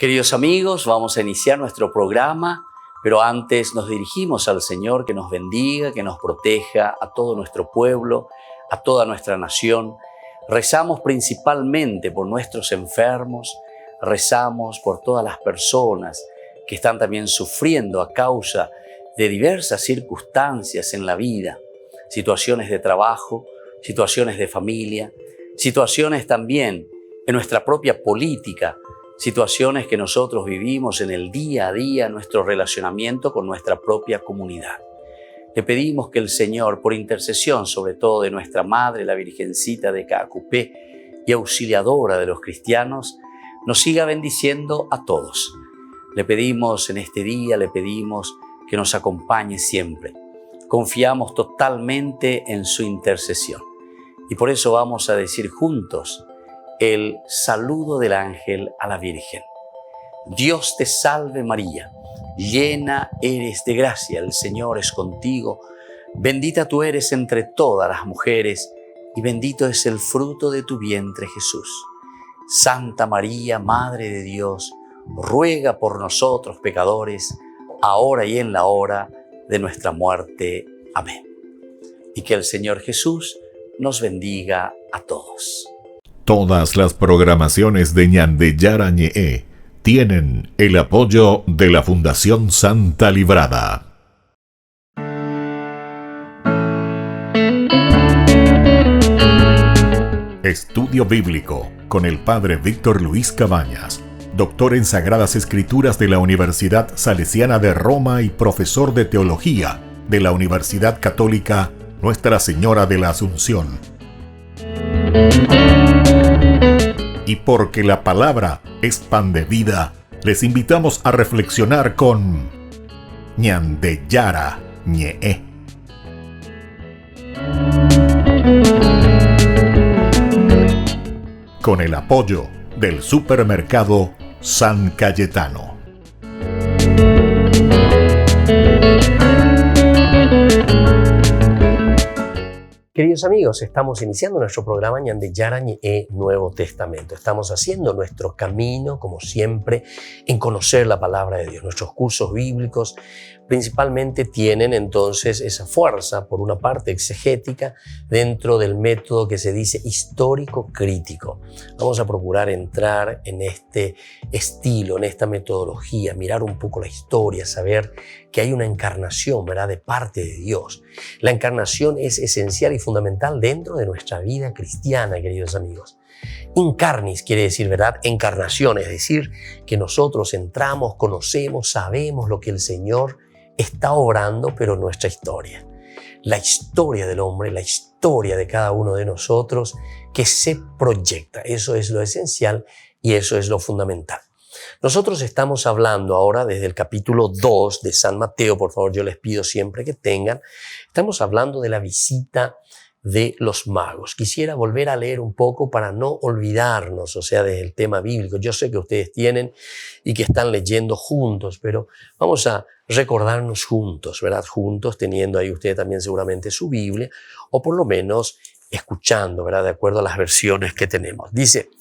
Queridos amigos, vamos a iniciar nuestro programa, pero antes nos dirigimos al Señor que nos bendiga, que nos proteja a todo nuestro pueblo, a toda nuestra nación. Rezamos principalmente por nuestros enfermos, rezamos por todas las personas que están también sufriendo a causa de diversas circunstancias en la vida, situaciones de trabajo, situaciones de familia, situaciones también en nuestra propia política, situaciones que nosotros vivimos en el día a día, nuestro relacionamiento con nuestra propia comunidad. Le pedimos que el Señor, por intercesión sobre todo de nuestra Madre, la Virgencita de Caacupé y auxiliadora de los cristianos, nos siga bendiciendo a todos. Le pedimos en este día, le pedimos que nos acompañe siempre. Confiamos totalmente en su intercesión. Y por eso vamos a decir juntos el saludo del ángel a la Virgen. Dios te salve María, llena eres de gracia, el Señor es contigo. Bendita tú eres entre todas las mujeres y bendito es el fruto de tu vientre Jesús. Santa María, Madre de Dios, ruega por nosotros pecadores, ahora y en la hora de nuestra muerte. Amén. Y que el Señor Jesús nos bendiga a todos. Todas las programaciones de Ñandeyara Ñe'e tienen el apoyo de la Fundación Santa Librada. Estudio Bíblico con el Padre Víctor Luis Cabañas, doctor en Sagradas Escrituras de la Universidad Salesiana de Roma y profesor de Teología de la Universidad Católica Nuestra Señora de la Asunción. Y porque la palabra es pan de vida, les invitamos a reflexionar con Ñandeyara Ñe'e. Con el apoyo del supermercado San Cayetano. Queridos amigos, estamos iniciando nuestro programa Ñandeyara Ñe'e Nuevo Testamento. Estamos haciendo nuestro camino, como siempre, en conocer la palabra de Dios. Nuestros cursos bíblicos principalmente tienen entonces esa fuerza, por una parte exegética, dentro del método que se dice histórico-crítico. Vamos a procurar entrar en este estilo, en esta metodología, mirar un poco la historia, saber que hay una encarnación, ¿verdad?, de parte de Dios. La encarnación es esencial y fundamental dentro de nuestra vida cristiana, queridos amigos. Incarnis quiere decir, ¿verdad?, encarnación, es decir, que nosotros entramos, conocemos, sabemos lo que el Señor está obrando, pero nuestra historia. La historia del hombre, la historia de cada uno de nosotros que se proyecta. Eso es lo esencial y eso es lo fundamental. Nosotros estamos hablando ahora desde el capítulo 2 de San Mateo, por favor, yo les pido siempre que tengan. Estamos hablando de la visita de los magos. Quisiera volver a leer un poco para no olvidarnos, o sea, del tema bíblico. Yo sé que ustedes tienen y que están leyendo juntos, pero vamos a recordarnos juntos, ¿verdad? Juntos, teniendo ahí ustedes también seguramente su Biblia, o por lo menos escuchando, ¿verdad? De acuerdo a las versiones que tenemos. Dice,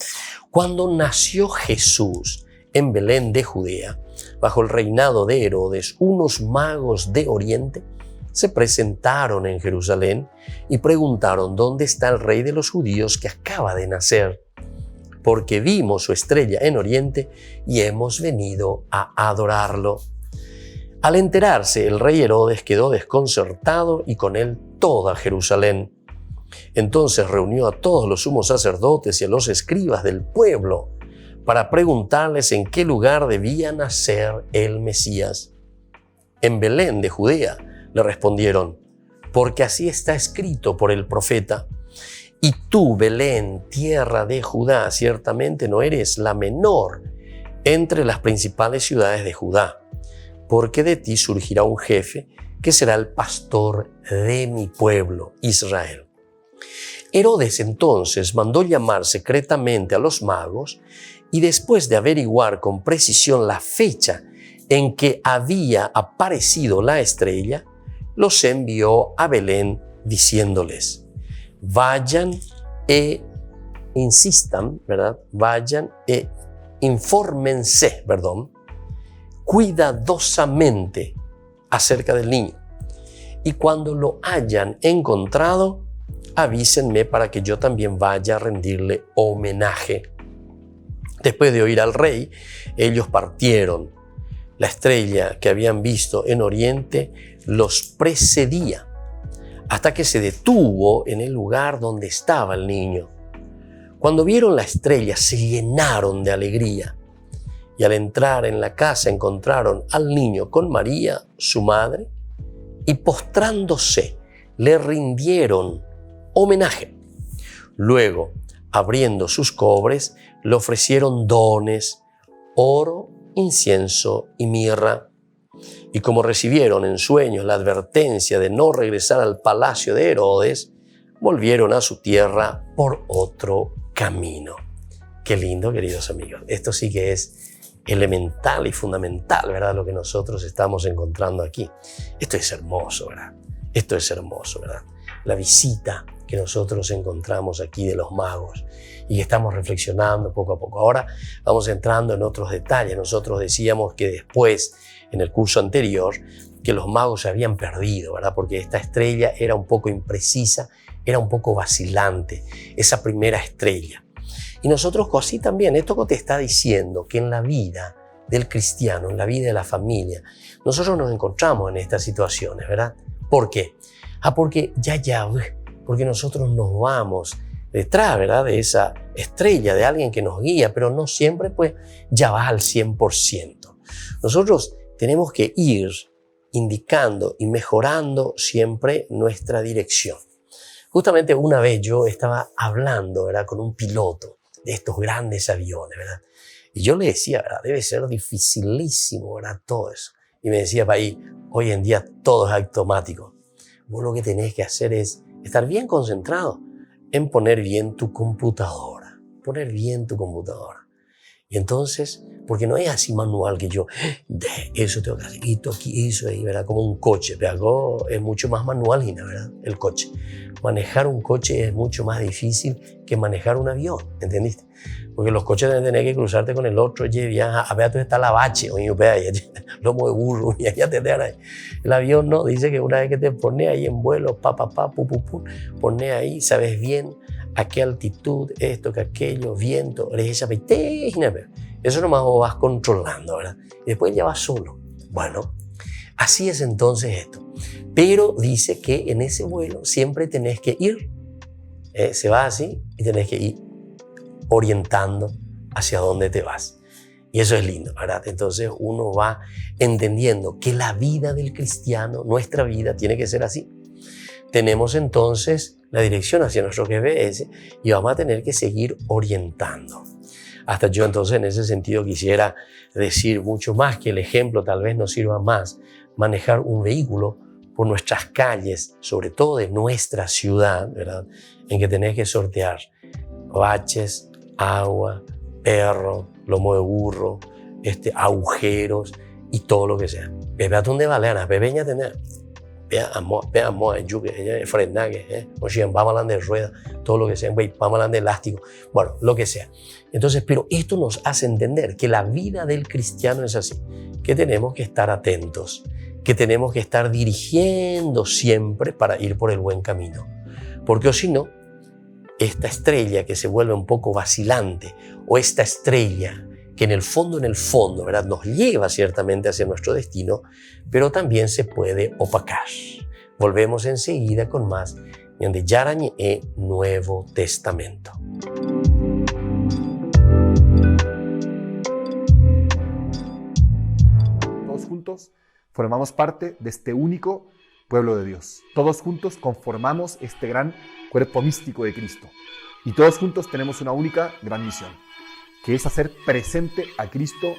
cuando nació Jesús en Belén de Judea, bajo el reinado de Herodes, unos magos de Oriente se presentaron en Jerusalén y preguntaron: ¿dónde está el rey de los judíos que acaba de nacer? Porque vimos su estrella en Oriente y hemos venido a adorarlo. Al enterarse, el rey Herodes quedó desconcertado y con él toda Jerusalén. Entonces reunió a todos los sumos sacerdotes y a los escribas del pueblo para preguntarles en qué lugar debía nacer el Mesías. En Belén de Judea, le respondieron, porque así está escrito por el profeta. Y tú, Belén, tierra de Judá, ciertamente no eres la menor entre las principales ciudades de Judá, porque de ti surgirá un jefe que será el pastor de mi pueblo, Israel. Herodes entonces mandó llamar secretamente a los magos y después de averiguar con precisión la fecha en que había aparecido la estrella, los envió a Belén diciéndoles, vayan e insistan, ¿verdad? Vayan e infórmense, cuidadosamente acerca del niño. Y cuando lo hayan encontrado, avísenme para que yo también vaya a rendirle homenaje. Después de oír al rey, ellos partieron. La estrella que habían visto en Oriente los precedía hasta que se detuvo en el lugar donde estaba el niño. Cuando vieron la estrella, se llenaron de alegría y al entrar en la casa encontraron al niño con María, su madre, y postrándose le rindieron homenaje. Luego, abriendo sus cofres, le ofrecieron dones, oro, incienso y mirra. Y como recibieron en sueños la advertencia de no regresar al palacio de Herodes, volvieron a su tierra por otro camino. Qué lindo, queridos amigos. Esto sí que es elemental y fundamental, ¿verdad? Lo que nosotros estamos encontrando aquí. Esto es hermoso, ¿verdad? Esto es hermoso, ¿verdad? La visita que nosotros encontramos aquí de los magos y que estamos reflexionando poco a poco. Ahora vamos entrando en otros detalles. Nosotros decíamos que después, en el curso anterior, que los magos se habían perdido, ¿verdad? Porque esta estrella era un poco imprecisa, era un poco vacilante, esa primera estrella. Y nosotros así también, esto te está diciendo que en la vida del cristiano, en la vida de la familia, nosotros nos encontramos en estas situaciones, ¿verdad? ¿Por qué? Porque porque nosotros nos vamos detrás, ¿verdad? De esa estrella, de alguien que nos guía, pero no siempre pues ya va al 100%. Nosotros tenemos que ir indicando y mejorando siempre nuestra dirección. Justamente una vez yo estaba hablando, ¿verdad? Con un piloto de estos grandes aviones, ¿verdad? Y yo le decía, ¿verdad? Debe ser dificilísimo, ¿verdad? Todo eso. Y me decía, país, hoy en día todo es automático. Vos lo que tenés que hacer es estar bien concentrado en poner bien tu computadora. Poner bien tu computadora. Y entonces, porque no es así manual que yo, eso tengo que hacer, esto aquí, eso ahí, ¿verdad? Como un coche, pero es mucho más manual, ¿verdad? El coche. Manejar un coche es mucho más difícil que manejar un avión, ¿entendiste? Porque los coches deben tener que cruzarte con el otro, oye, ya, a ver, tú está la bache, oye, lomo de burro, y ya te dejan ahí. El avión no, dice que una vez que te pones ahí en vuelo, pu, pones ahí, sabes bien a qué altitud, esto, que aquello, viento, eso nomás vos vas controlando, ¿verdad? Y después ya vas solo. Bueno, así es entonces esto. Pero dice que en ese vuelo siempre tenés que ir, se va así y tenés que ir orientando hacia dónde te vas. Y eso es lindo, ¿verdad? Entonces uno va entendiendo que la vida del cristiano, nuestra vida, tiene que ser así. Tenemos entonces la dirección hacia nuestro GPS y vamos a tener que seguir orientando. Hasta yo entonces en ese sentido quisiera decir mucho más, que el ejemplo tal vez nos sirva más. Manejar un vehículo por nuestras calles, sobre todo de nuestra ciudad, ¿verdad? En que tenés que sortear baches, agua, perro, lomo de burro, agujeros y todo lo que sea. Vea dónde vale, pequeña tener. Vamos a frenar, vamos a hablar de rueda, todo lo que sea, vamos a hablar de elástico, bueno, lo que sea. Entonces, pero esto nos hace entender que la vida del cristiano es así, que tenemos que estar atentos, que tenemos que estar dirigiendo siempre para ir por el buen camino. Porque o si no, esta estrella que se vuelve un poco vacilante, o esta estrella que en el fondo, ¿verdad? Nos lleva ciertamente hacia nuestro destino, pero también se puede opacar. Volvemos enseguida con más de Yarañe Nuevo Testamento. Todos juntos formamos parte de este único pueblo de Dios. Todos juntos conformamos este gran cuerpo místico de Cristo. Y todos juntos tenemos una única gran misión, que es hacer presente a Cristo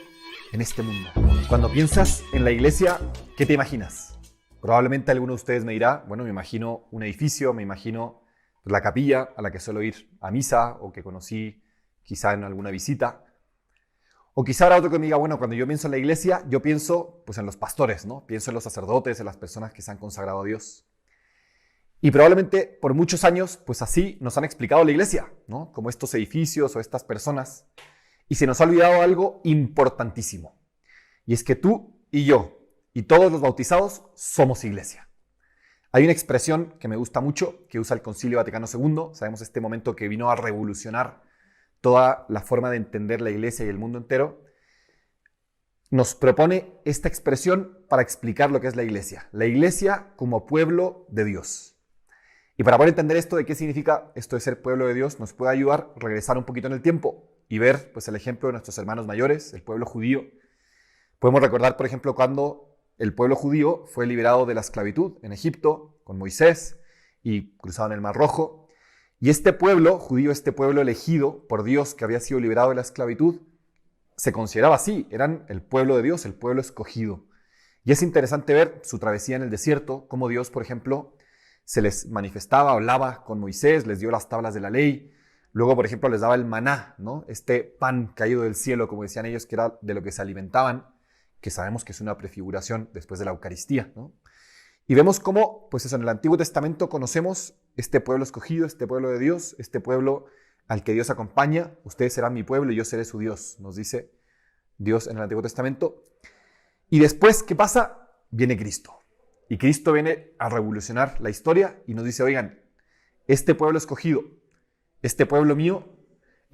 en este mundo. Cuando piensas en la iglesia, ¿qué te imaginas? Probablemente alguno de ustedes me dirá, bueno, me imagino un edificio, me imagino la capilla a la que suelo ir a misa o que conocí quizá en alguna visita. O quizá habrá otro que me diga, bueno, cuando yo pienso en la iglesia, yo pienso pues en los pastores, ¿no? Pienso en los sacerdotes, en las personas que se han consagrado a Dios. Y probablemente por muchos años, pues así nos han explicado la iglesia, ¿no? Como estos edificios o estas personas. Y se nos ha olvidado algo importantísimo. Y es que tú y yo y todos los bautizados somos iglesia. Hay una expresión que me gusta mucho, que usa el Concilio Vaticano II. Sabemos este momento que vino a revolucionar toda la forma de entender la iglesia y el mundo entero. Nos propone esta expresión para explicar lo que es la iglesia. La iglesia como pueblo de Dios. Y para poder entender esto de qué significa esto de ser pueblo de Dios, nos puede ayudar a regresar un poquito en el tiempo y ver pues, el ejemplo de nuestros hermanos mayores, el pueblo judío. Podemos recordar, por ejemplo, cuando el pueblo judío fue liberado de la esclavitud en Egipto con Moisés y cruzaron el Mar Rojo. Y este pueblo judío, este pueblo elegido por Dios que había sido liberado de la esclavitud, se consideraba así, eran el pueblo de Dios, el pueblo escogido. Y es interesante ver su travesía en el desierto, cómo Dios, por ejemplo, se les manifestaba, hablaba con Moisés, les dio las tablas de la ley. Luego, por ejemplo, les daba el maná, ¿no? Este pan caído del cielo, como decían ellos, que era de lo que se alimentaban, que sabemos que es una prefiguración después de la Eucaristía, ¿no? Y vemos cómo, pues eso, en el Antiguo Testamento conocemos este pueblo escogido, este pueblo de Dios, este pueblo al que Dios acompaña. Ustedes serán mi pueblo y yo seré su Dios, nos dice Dios en el Antiguo Testamento. Y después, ¿qué pasa? Viene Cristo. Y Cristo viene a revolucionar la historia y nos dice, oigan, este pueblo escogido, este pueblo mío,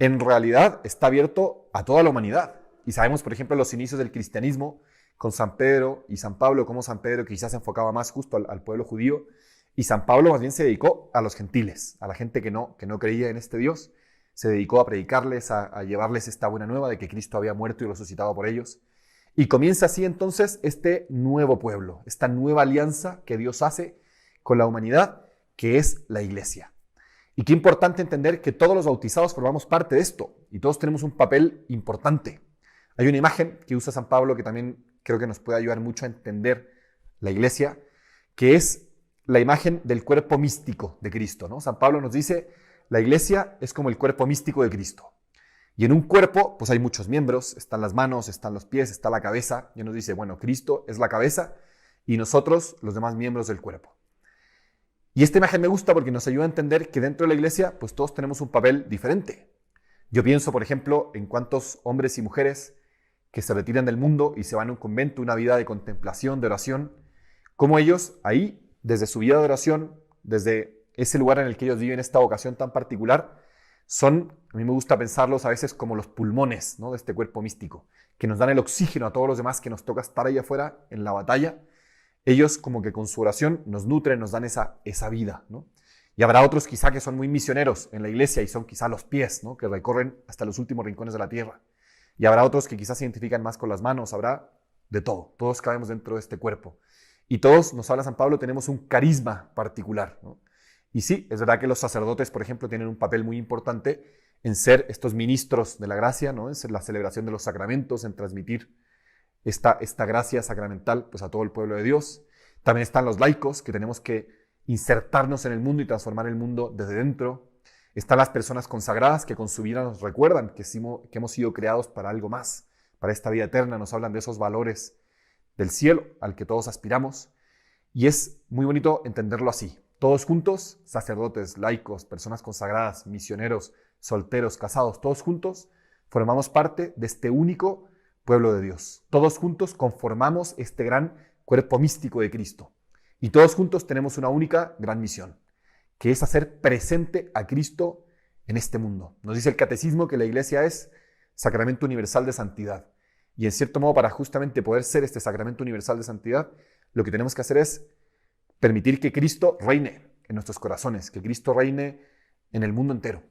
en realidad está abierto a toda la humanidad. Y sabemos, por ejemplo, los inicios del cristianismo con San Pedro y San Pablo, como San Pedro quizás se enfocaba más justo al pueblo judío, y San Pablo más bien se dedicó a los gentiles, a la gente que no creía en este Dios, se dedicó a predicarles, a llevarles esta buena nueva de que Cristo había muerto y resucitado por ellos. Y comienza así entonces este nuevo pueblo, esta nueva alianza que Dios hace con la humanidad, que es la iglesia. Y qué importante entender que todos los bautizados formamos parte de esto y todos tenemos un papel importante. Hay una imagen que usa San Pablo que también creo que nos puede ayudar mucho a entender la iglesia, que es la imagen del cuerpo místico de Cristo, ¿no? San Pablo nos dice, la iglesia es como el cuerpo místico de Cristo. Y en un cuerpo, pues hay muchos miembros, están las manos, están los pies, está la cabeza. Y nos dice, bueno, Cristo es la cabeza y nosotros los demás miembros del cuerpo. Y esta imagen me gusta porque nos ayuda a entender que dentro de la iglesia, pues todos tenemos un papel diferente. Yo pienso, por ejemplo, en cuántos hombres y mujeres que se retiran del mundo y se van a un convento, una vida de contemplación, de oración, cómo ellos ahí, desde su vida de oración, desde ese lugar en el que ellos viven esta vocación tan particular, son, a mí me gusta pensarlos a veces como los pulmones, ¿no? De este cuerpo místico, que nos dan el oxígeno a todos los demás que nos toca estar ahí afuera en la batalla. Ellos como que con su oración nos nutren, nos dan esa vida, ¿no? Y habrá otros quizá que son muy misioneros en la iglesia y son quizá los pies, ¿no? Que recorren hasta los últimos rincones de la tierra. Y habrá otros que quizás se identifican más con las manos, habrá de todo. Todos cabemos dentro de este cuerpo. Y todos, nos habla San Pablo, tenemos un carisma particular, ¿no? Y sí, es verdad que los sacerdotes, por ejemplo, tienen un papel muy importante en ser estos ministros de la gracia, ¿no? En ser la celebración de los sacramentos, en transmitir esta gracia sacramental pues, a todo el pueblo de Dios. También están los laicos, que tenemos que insertarnos en el mundo y transformar el mundo desde dentro. Están las personas consagradas que con su vida nos recuerdan que hemos sido creados para algo más, para esta vida eterna. Nos hablan de esos valores del cielo al que todos aspiramos. Y es muy bonito entenderlo así. Todos juntos, sacerdotes, laicos, personas consagradas, misioneros, solteros, casados, todos juntos formamos parte de este único pueblo de Dios. Todos juntos conformamos este gran cuerpo místico de Cristo. Y todos juntos tenemos una única gran misión, que es hacer presente a Cristo en este mundo. Nos dice el Catecismo que la Iglesia es sacramento universal de santidad. Y en cierto modo, para justamente poder ser este sacramento universal de santidad, lo que tenemos que hacer es permitir que Cristo reine en nuestros corazones, que Cristo reine en el mundo entero,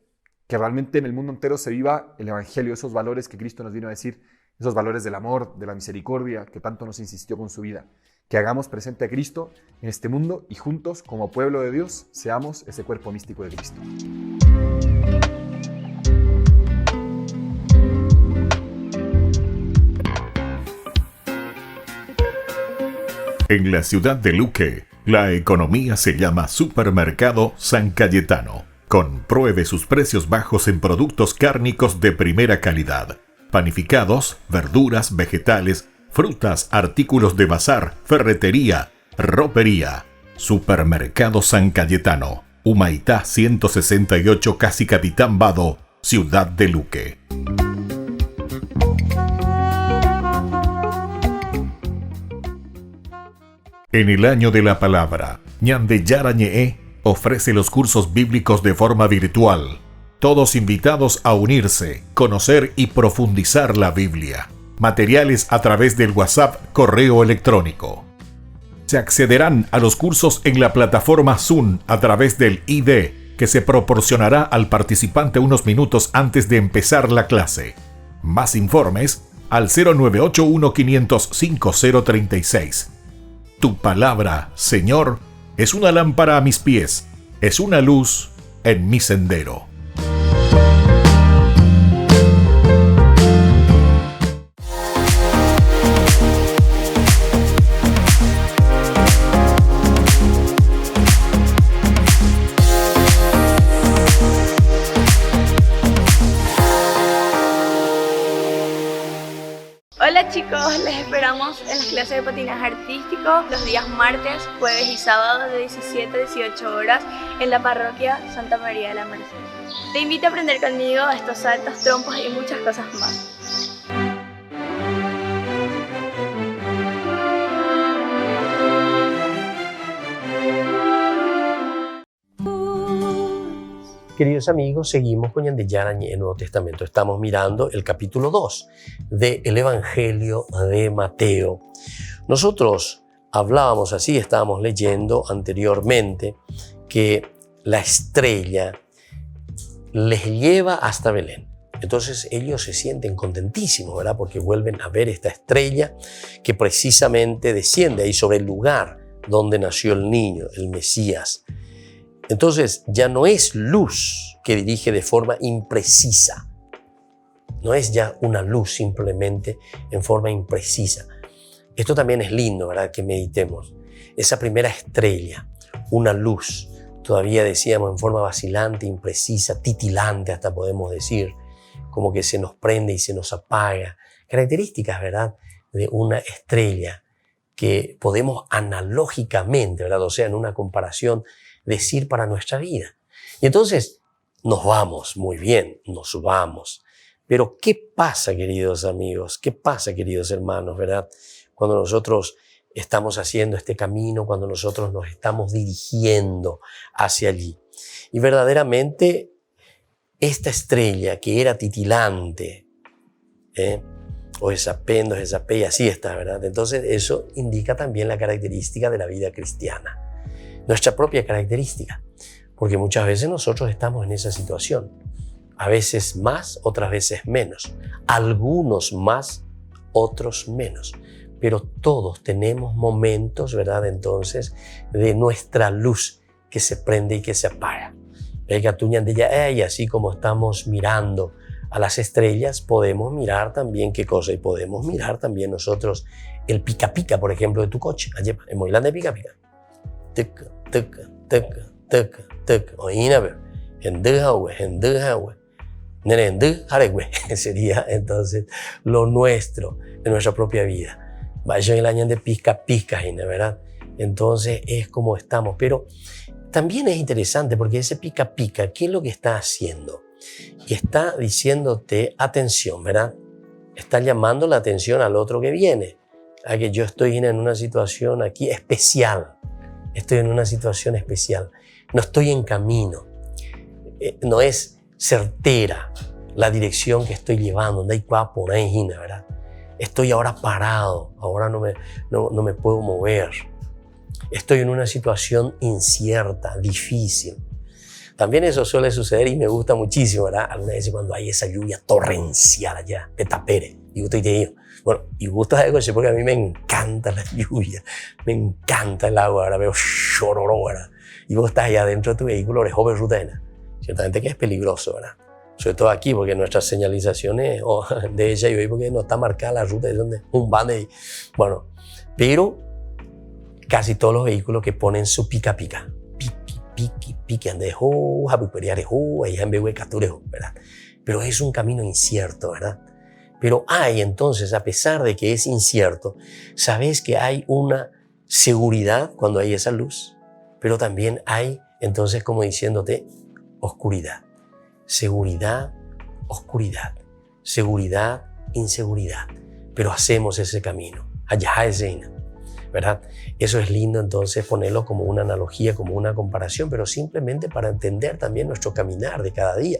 que realmente en el mundo entero se viva el Evangelio, esos valores que Cristo nos vino a decir, esos valores del amor, de la misericordia, que tanto nos insistió con su vida. Que hagamos presente a Cristo en este mundo y juntos, como pueblo de Dios, seamos ese cuerpo místico de Cristo. En la ciudad de Luque, la economía se llama Supermercado San Cayetano. Compruebe sus precios bajos en productos cárnicos de primera calidad. Panificados, verduras, vegetales, frutas, artículos de bazar, ferretería, ropería. Supermercado San Cayetano, Humaitá 168, Casi Capitán Vado, Ciudad de Luque. En el año de la palabra, Ñande Yarañe ofrece los cursos bíblicos de forma virtual. Todos invitados a unirse, conocer y profundizar la Biblia. Materiales a través del WhatsApp, correo electrónico. Se accederán a los cursos en la plataforma Zoom a través del ID, que se proporcionará al participante unos minutos antes de empezar la clase. Más informes al 0981-500-5036. Tu palabra, Señor, es una lámpara a mis pies, es una luz en mi sendero. Hola chicos, les esperamos en las clases de patinaje artístico los días martes, jueves y sábados de 17 a 18 horas en la parroquia Santa María de la Merced. Te invito a aprender conmigo estos saltos, trompos y muchas cosas más. Queridos amigos, seguimos con Ñande Yarañe en el Nuevo Testamento. Estamos mirando el capítulo 2 del Evangelio de Mateo. Nosotros hablábamos así, estábamos leyendo anteriormente que la estrella les lleva hasta Belén. Entonces ellos se sienten contentísimos, ¿verdad? Porque vuelven a ver esta estrella que precisamente desciende ahí sobre el lugar donde nació el niño, el Mesías. Entonces ya no es luz que dirige de forma imprecisa. No es ya una luz simplemente en forma imprecisa. Esto también es lindo, ¿verdad? Que meditemos. Esa primera estrella, una luz, todavía decíamos en forma vacilante, imprecisa, titilante hasta podemos decir, como que se nos prende y se nos apaga. Características, ¿verdad? De una estrella que podemos analógicamente, ¿verdad? O sea, en una comparación, decir para nuestra vida. Y entonces nos vamos, muy bien, nos vamos. Pero ¿qué pasa, queridos amigos? ¿Qué pasa, queridos hermanos, verdad? Cuando nosotros estamos haciendo este camino, cuando nosotros nos estamos dirigiendo hacia allí. Y verdaderamente esta estrella que era titilante, o esa P, y así está, ¿verdad? Entonces eso indica también la característica de la vida cristiana. Nuestra propia característica, porque muchas veces nosotros estamos en esa situación, a veces más, otras veces menos, algunos más, otros menos, pero todos tenemos momentos, ¿verdad? Entonces, de nuestra luz que se prende y que se apaga. Y así como estamos mirando a las estrellas, podemos mirar también qué cosa, y podemos mirar también nosotros el pica pica, por ejemplo, de tu coche. En Moilán de pica pica. Sería entonces lo nuestro de nuestra propia vida. Vaya en el año de pisca pisca, ¿verdad? Entonces es como estamos. Pero también es interesante porque ese pica pica, ¿qué es lo que está haciendo? Y está diciéndote atención, ¿verdad? Está llamando la atención al otro que viene. A que yo estoy en una situación aquí especial. Estoy en una situación especial. No estoy en camino. No es certera la dirección que estoy llevando. ¿Verdad? Estoy ahora parado. Ahora no me puedo mover. Estoy en una situación incierta, difícil. También eso suele suceder y me gusta muchísimo, ¿verdad? Algunas veces cuando hay esa lluvia torrencial allá, petapere. Y usted dice, bueno, y gusta algo así porque a mí me encanta la lluvia, me encanta el agua, ahora veo chororó, ¿verdad? Y vos estás allá dentro de tu vehículo, eres joven rutena. Ciertamente que es peligroso, ¿verdad? Sobre todo aquí, porque nuestras señalizaciones de ella y hoy, porque no está marcada la ruta, es donde un bande. Bueno, pero casi todos los vehículos que ponen su pica pica, piqui, ande ¿verdad? Pero es un camino incierto, ¿verdad? Pero hay entonces, a pesar de que es incierto, sabes que hay una seguridad cuando hay esa luz, pero también hay entonces como diciéndote oscuridad, seguridad, oscuridad, seguridad, inseguridad, pero hacemos ese camino. ¿verdad? Eso es lindo entonces ponerlo como una analogía, como una comparación, pero simplemente para entender también nuestro caminar de cada día.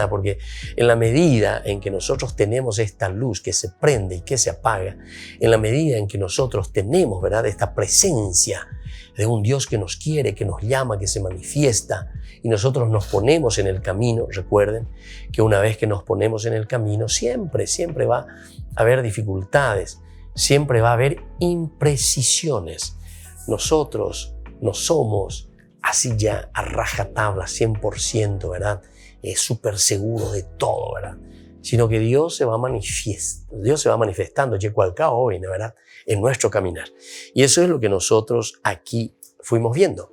Porque en la medida en que nosotros tenemos esta luz que se prende y que se apaga, en la medida en que nosotros tenemos, ¿verdad?, esta presencia de un Dios que nos quiere, que nos llama, que se manifiesta, y nosotros nos ponemos en el camino. Recuerden que una vez que nos ponemos en el camino, siempre va a haber dificultades, siempre va a haber imprecisiones. Nosotros no somos así ya a rajatabla, 100%, ¿verdad? Súper seguro de todo, ¿verdad? Sino que Dios se va manifestando, ¿verdad?, en nuestro caminar. Y eso es lo que nosotros aquí fuimos viendo.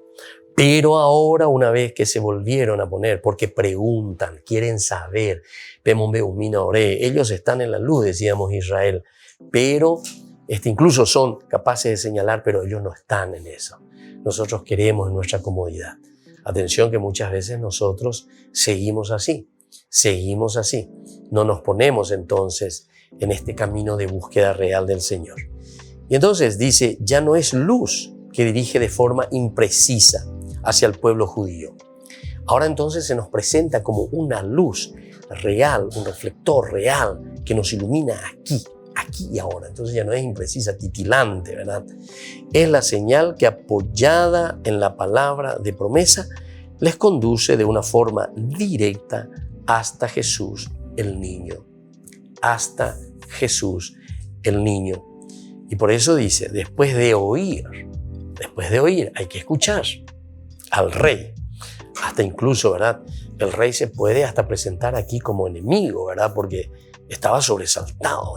Pero ahora, una vez que se volvieron a poner, porque preguntan, quieren saber, ellos están en la luz, decíamos Israel, pero incluso son capaces de señalar, pero ellos no están en eso. Nosotros queremos en nuestra comodidad. Atención que muchas veces nosotros seguimos así. No nos ponemos entonces en este camino de búsqueda real del Señor. Y entonces dice, ya no es luz que dirige de forma imprecisa hacia el pueblo judío. Ahora entonces se nos presenta como una luz real, un reflector real que nos ilumina aquí y ahora. Entonces ya no es imprecisa, titilante, ¿verdad? Es la señal que, apoyada en la palabra de promesa, les conduce de una forma directa hasta Jesús el niño. Hasta Jesús el niño. Y por eso dice, después de oír, hay que escuchar al rey. Hasta incluso, ¿verdad?, el rey se puede hasta presentar aquí como enemigo, ¿verdad?, porque estaba sobresaltado.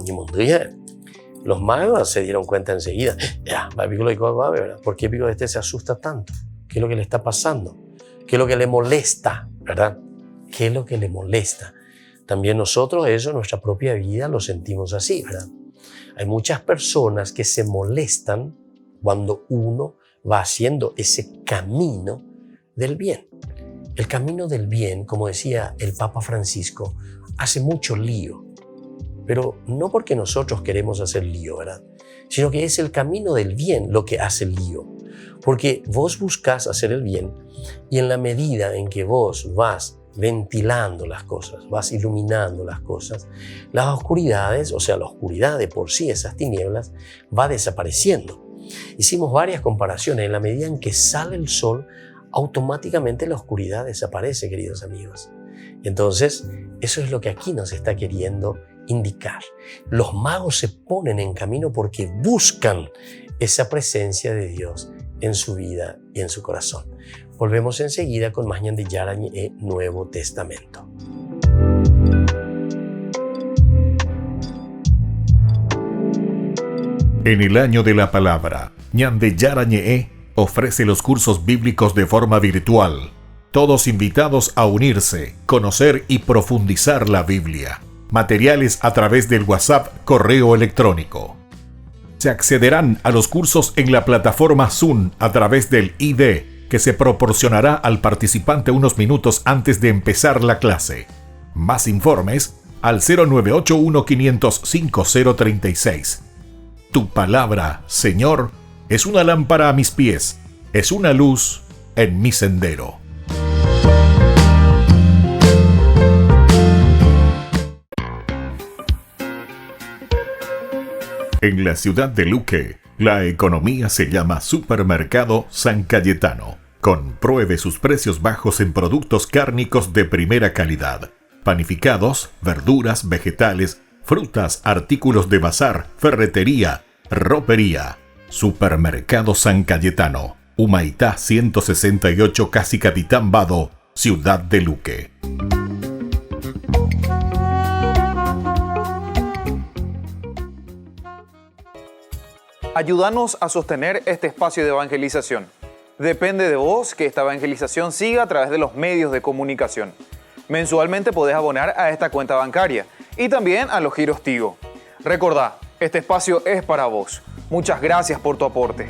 Los magos se dieron cuenta enseguida. ¿Verdad? ¿Por qué este se asusta tanto? ¿Qué es lo que le está pasando? ¿Qué es lo que le molesta? ¿Verdad? ¿Qué es lo que le molesta? También nosotros eso en nuestra propia vida lo sentimos así, ¿verdad? Hay muchas personas que se molestan cuando uno va haciendo ese camino del bien. El camino del bien, como decía el Papa Francisco, hace mucho lío. Pero no porque nosotros queremos hacer lío, ¿verdad?, sino que es el camino del bien lo que hace lío. Porque vos buscás hacer el bien y en la medida en que vos vas ventilando las cosas, vas iluminando las cosas, las oscuridades, o sea, la oscuridad de por sí, esas tinieblas, va desapareciendo. Hicimos varias comparaciones. En la medida en que sale el sol, automáticamente la oscuridad desaparece, queridos amigos. Entonces, eso es lo que aquí nos está queriendo indicar. Los magos se ponen en camino porque buscan esa presencia de Dios en su vida y en su corazón. Volvemos enseguida con más de Yarañe e Nuevo Testamento. En el año de la palabra, Ñande Yarañe ofrece los cursos bíblicos de forma virtual. Todos invitados a unirse, conocer y profundizar la Biblia. Materiales a través del WhatsApp, correo electrónico. Se accederán a los cursos en la plataforma Zoom a través del ID, que se proporcionará al participante unos minutos antes de empezar la clase. Más informes al 0981-500-5036. Tu palabra, Señor, es una lámpara a mis pies, es una luz en mi sendero. En la ciudad de Luque, la economía se llama Supermercado San Cayetano. Compruebe sus precios bajos en productos cárnicos de primera calidad. Panificados, verduras, vegetales, frutas, artículos de bazar, ferretería, ropería. Supermercado San Cayetano. Humaitá 168 Casi Capitán Vado, ciudad de Luque. Ayúdanos a sostener este espacio de evangelización. Depende de vos que esta evangelización siga a través de los medios de comunicación. Mensualmente podés abonar a esta cuenta bancaria y también a los giros Tigo. Recordá, este espacio es para vos. Muchas gracias por tu aporte.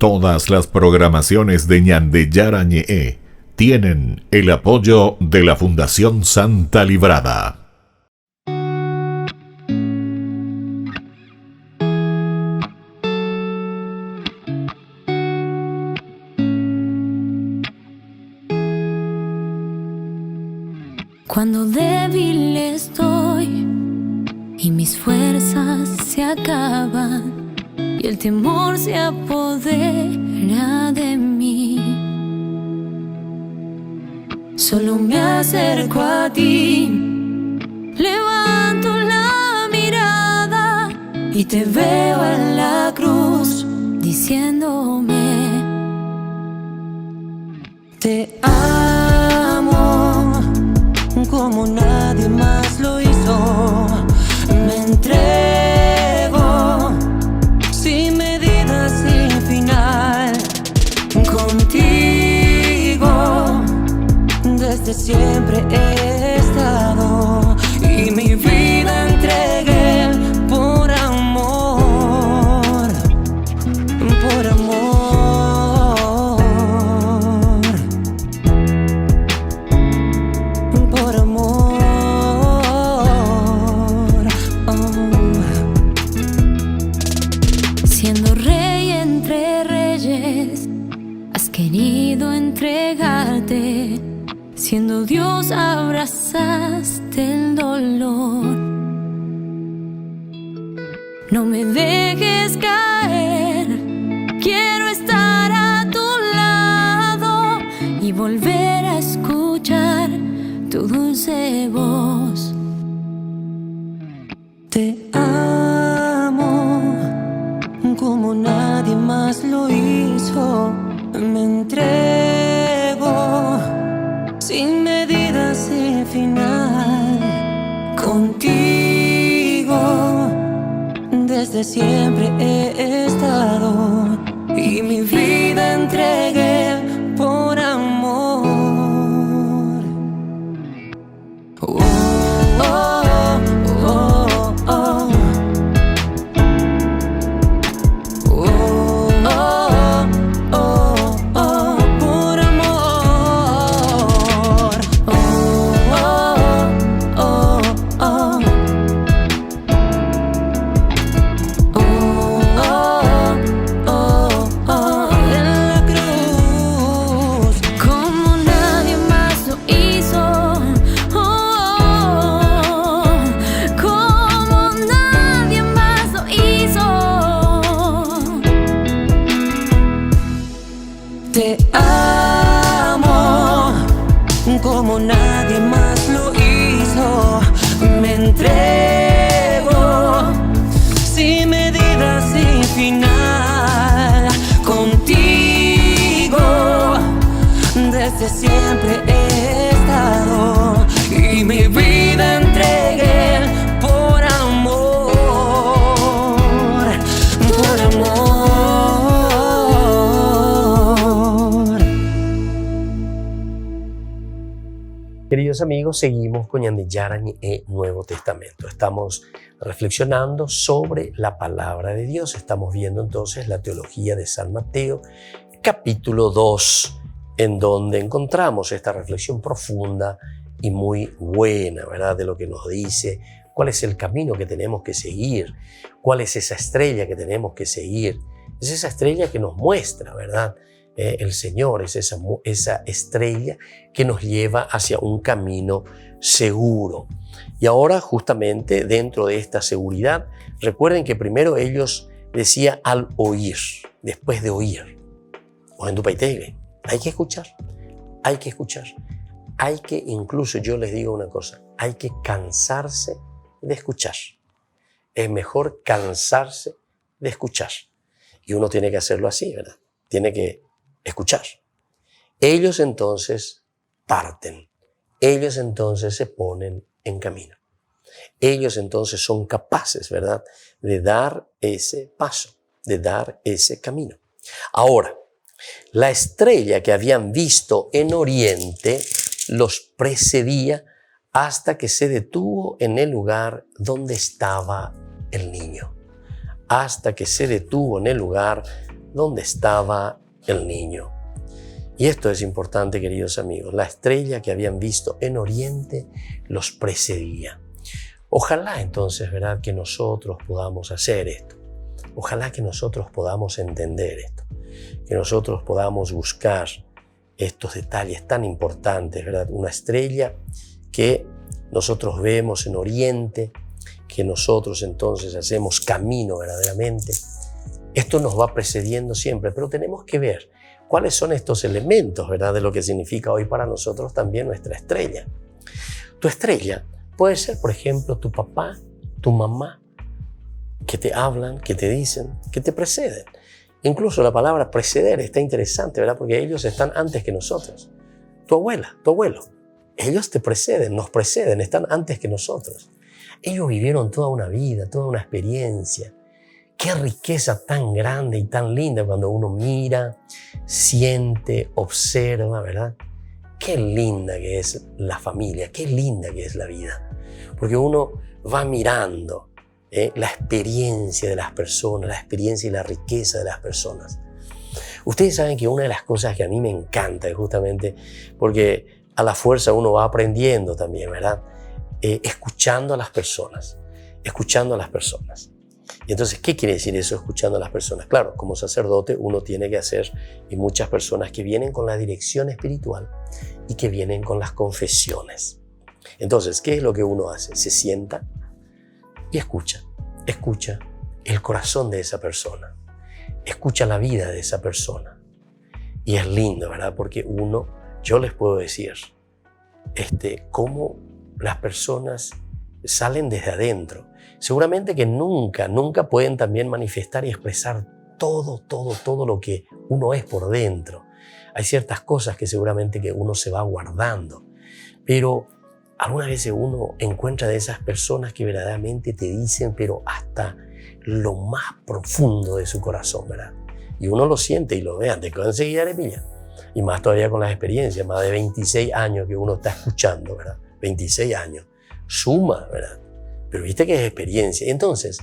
Todas las programaciones de Ñande Yarañe tienen el apoyo de la Fundación Santa Librada. Cuando débil estoy y mis fuerzas se acaban y el temor se apodera de mí, solo me acerco a ti, levanto la mirada y te veo en la cruz diciéndome: te amo como nadie más lo hizo. Me entrego sin medida, sin final. Contigo desde siempre he estado y mi vida entregué por amor, por amor. Siendo rey entre reyes, has querido entregarte. Siendo Dios, abrazaste el dolor. No me dejes caer, quiero estar a tu lado y volver a escuchar tu dulce voz. Te amo como nadie más lo hizo. Me entrego sin medida, sin final. Contigo desde siempre he estado y mi vida entregué por amor. Oh, oh, oh, oh. Te amo como nadie más lo hizo. Me entrego sin medida, sin final. Contigo desde siempre he estado y mi vida entregué por amor, por amor. Queridos amigos, seguimos con Ñande Yarañe Nuevo Testamento. Estamos reflexionando sobre la palabra de Dios. Estamos viendo entonces la teología de San Mateo, capítulo 2, en donde encontramos esta reflexión profunda y muy buena, ¿verdad? De lo que nos dice, cuál es el camino que tenemos que seguir, cuál es esa estrella que tenemos que seguir. Es esa estrella que nos muestra, ¿verdad? El Señor es esa estrella que nos lleva hacia un camino seguro. Y ahora, justamente dentro de esta seguridad, recuerden que primero ellos decían al oír, después de oír. O en tu paiteigue, hay que escuchar, hay que escuchar. Hay que, incluso yo les digo una cosa, hay que cansarse de escuchar. Es mejor cansarse de escuchar. Y uno tiene que hacerlo así, ¿verdad? Tiene que escuchar. Ellos entonces parten. Ellos entonces se ponen en camino. Ellos entonces son capaces, ¿verdad?, de dar ese paso, de dar ese camino. Ahora, la estrella que habían visto en Oriente los precedía hasta que se detuvo en el lugar donde estaba el niño. Hasta que se detuvo en el lugar ¿dónde estaba el niño? Y esto es importante, queridos amigos. La estrella que habían visto en Oriente los precedía. Ojalá entonces, ¿verdad?, que nosotros podamos hacer esto. Ojalá que nosotros podamos entender esto. Que nosotros podamos buscar estos detalles tan importantes, ¿verdad? Una estrella que nosotros vemos en Oriente, que nosotros entonces hacemos camino verdaderamente. Esto nos va precediendo siempre, pero tenemos que ver cuáles son estos elementos, ¿verdad?, de lo que significa hoy para nosotros también nuestra estrella. Tu estrella puede ser, por ejemplo, tu papá, tu mamá, que te hablan, que te dicen, que te preceden. Incluso la palabra preceder está interesante, ¿verdad?, porque ellos están antes que nosotros. Tu abuela, tu abuelo, ellos te preceden, nos preceden, están antes que nosotros. Ellos vivieron toda una vida, toda una experiencia. Qué riqueza tan grande y tan linda cuando uno mira, siente, observa, ¿verdad? Qué linda que es la familia, qué linda que es la vida. Porque uno va mirando la experiencia de las personas, la experiencia y la riqueza de las personas. Ustedes saben que una de las cosas que a mí me encanta es justamente porque a la fuerza uno va aprendiendo también, ¿verdad? Escuchando a las personas, escuchando a las personas. Y entonces, ¿qué quiere decir eso, escuchando a las personas? Claro, como sacerdote uno tiene que hacer, y muchas personas que vienen con la dirección espiritual y que vienen con las confesiones. Entonces, ¿qué es lo que uno hace? Se sienta y escucha el corazón de esa persona, escucha la vida de esa persona. Y es lindo, ¿verdad? Porque yo les puedo decir, cómo las personas salen desde adentro. Seguramente que nunca pueden también manifestar y expresar todo lo que uno es por dentro. Hay ciertas cosas que seguramente que uno se va guardando, pero algunas veces uno encuentra de esas personas que verdaderamente te dicen, pero hasta lo más profundo de su corazón, ¿verdad? Y uno lo siente y lo ve, antes que enseguida le pilla. Y más todavía con las experiencias, más de 26 años que uno está escuchando, ¿verdad? 26 años. Suma, ¿verdad? Pero viste que es experiencia. Entonces,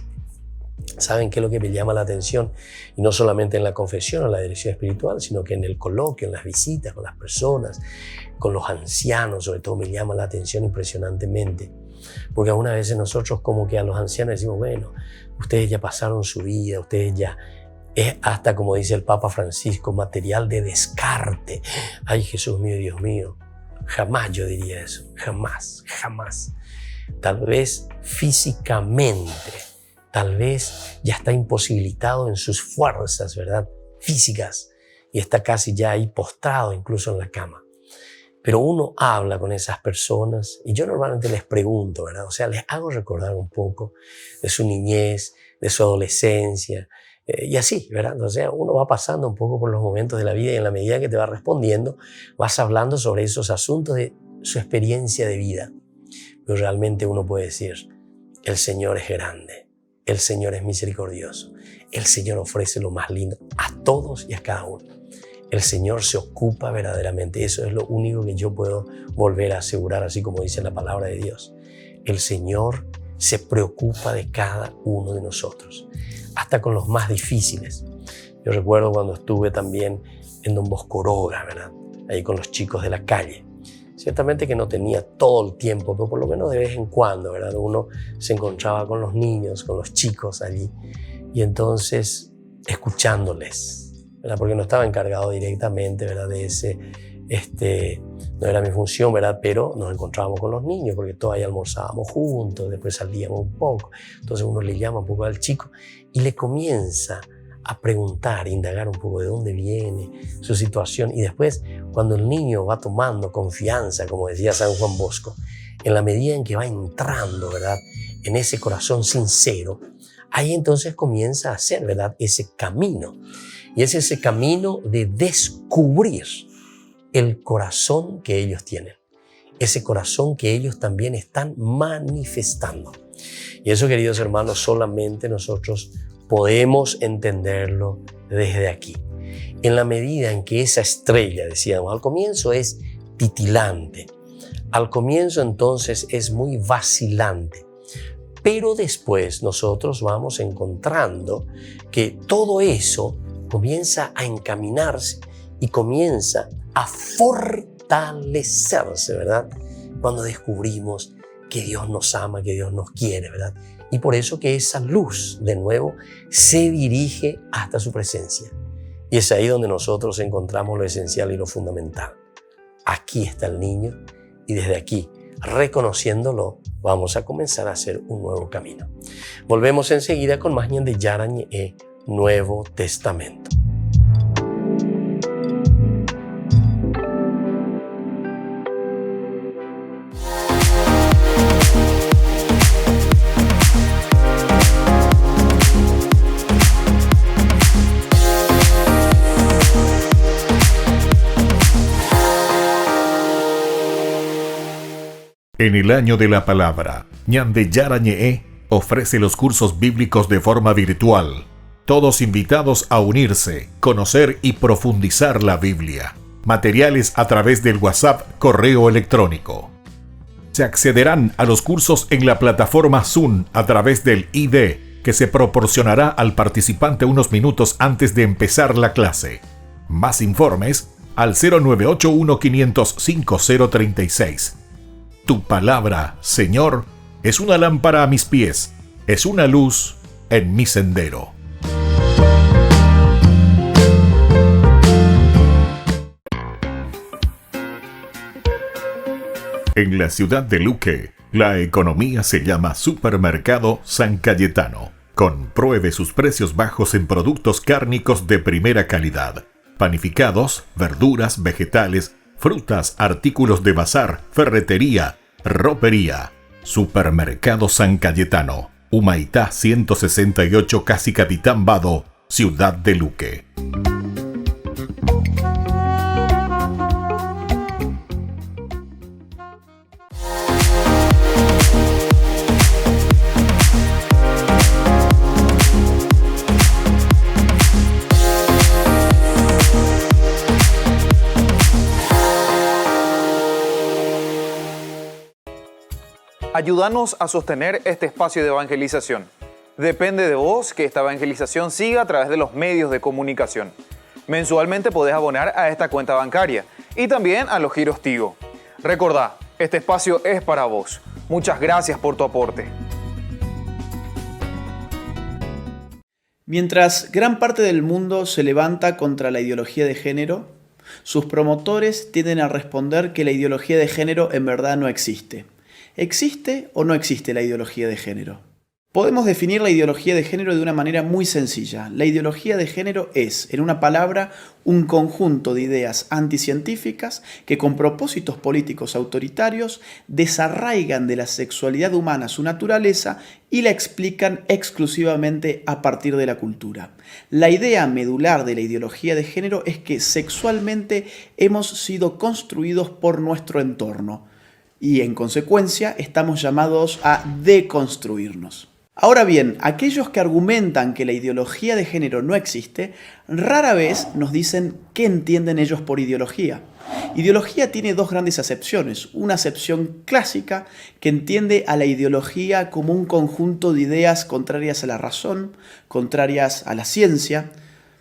¿saben qué es lo que me llama la atención? Y no solamente en la confesión o la dirección espiritual, sino que en el coloquio, en las visitas con las personas, con los ancianos, sobre todo me llama la atención impresionantemente. Porque algunas veces nosotros como que a los ancianos decimos, bueno, ustedes ya pasaron su vida, ustedes ya... Es hasta, como dice el Papa Francisco, material de descarte. Ay, Jesús mío, Dios mío. Jamás yo diría eso. Jamás. Tal vez físicamente, tal vez ya está imposibilitado en sus fuerzas, ¿verdad?, físicas, y está casi ya ahí postrado incluso en la cama. Pero uno habla con esas personas y yo normalmente les pregunto, ¿verdad? O sea, les hago recordar un poco de su niñez, de su adolescencia, y así, ¿verdad? O sea, uno va pasando un poco por los momentos de la vida y en la medida que te va respondiendo, vas hablando sobre esos asuntos de su experiencia de vida. Pero realmente uno puede decir, el Señor es grande, el Señor es misericordioso, el Señor ofrece lo más lindo a todos y a cada uno. El Señor se ocupa verdaderamente, eso es lo único que yo puedo volver a asegurar, así como dice la palabra de Dios. El Señor se preocupa de cada uno de nosotros, hasta con los más difíciles. Yo recuerdo cuando estuve también en Don Boscoroga, ¿verdad? Ahí con los chicos de la calle. Ciertamente que no tenía todo el tiempo, pero por lo menos de vez en cuando, ¿verdad? Uno se encontraba con los niños, con los chicos allí, y entonces escuchándoles, ¿verdad? Porque no estaba encargado directamente, ¿verdad?, de ese, no era mi función, ¿verdad? Pero nos encontrábamos con los niños porque todavía almorzábamos juntos, después salíamos un poco. Entonces uno le llama un poco al chico y le comienza a preguntar, indagar un poco de dónde viene su situación. Y después, cuando el niño va tomando confianza, como decía San Juan Bosco, en la medida en que va entrando, ¿verdad?, en ese corazón sincero, ahí entonces comienza a hacer, ¿verdad?, ese camino. Y es ese camino de descubrir el corazón que ellos tienen, ese corazón que ellos también están manifestando. Y eso, queridos hermanos, solamente nosotros podemos entenderlo desde aquí. En la medida en que esa estrella, decíamos, al comienzo es titilante, al comienzo entonces es muy vacilante, pero después nosotros vamos encontrando que todo eso comienza a encaminarse y comienza a fortalecerse, ¿verdad? Cuando descubrimos que Dios nos ama, que Dios nos quiere, ¿verdad? Y por eso que esa luz, de nuevo, se dirige hasta su presencia. Y es ahí donde nosotros encontramos lo esencial y lo fundamental. Aquí está el niño y desde aquí, reconociéndolo, vamos a comenzar a hacer un nuevo camino. Volvemos enseguida con más de Yarañe Nuevo Testamento. En el año de la palabra, Ñande Yarañe ofrece los cursos bíblicos de forma virtual. Todos invitados a unirse, conocer y profundizar la Biblia. Materiales a través del WhatsApp, correo electrónico. Se accederán a los cursos en la plataforma Zoom a través del ID, que se proporcionará al participante unos minutos antes de empezar la clase. Más informes al 0981 505 036. Tu palabra, Señor, es una lámpara a mis pies, es una luz en mi sendero. En la ciudad de Luque, la economía se llama Supermercado San Cayetano. Compruebe sus precios bajos en productos cárnicos de primera calidad. Panificados, verduras, vegetales, frutas, artículos de bazar, ferretería, ropería. Supermercado San Cayetano, Humaitá 168, Casi Capitán Vado, ciudad de Luque. Ayúdanos a sostener este espacio de evangelización. Depende de vos que esta evangelización siga a través de los medios de comunicación. Mensualmente podés abonar a esta cuenta bancaria y también a los giros Tigo. Recordá, este espacio es para vos. Muchas gracias por tu aporte. Mientras gran parte del mundo se levanta contra la ideología de género, sus promotores tienden a responder que la ideología de género en verdad no existe. ¿Existe o no existe la ideología de género? Podemos definir la ideología de género de una manera muy sencilla. La ideología de género es, en una palabra, un conjunto de ideas anticientíficas que con propósitos políticos autoritarios desarraigan de la sexualidad humana su naturaleza y la explican exclusivamente a partir de la cultura. La idea medular de la ideología de género es que sexualmente hemos sido construidos por nuestro entorno y en consecuencia estamos llamados a deconstruirnos. Ahora bien, aquellos que argumentan que la ideología de género no existe, rara vez nos dicen qué entienden ellos por ideología. Ideología tiene dos grandes acepciones. Una acepción clásica que entiende a la ideología como un conjunto de ideas contrarias a la razón, contrarias a la ciencia.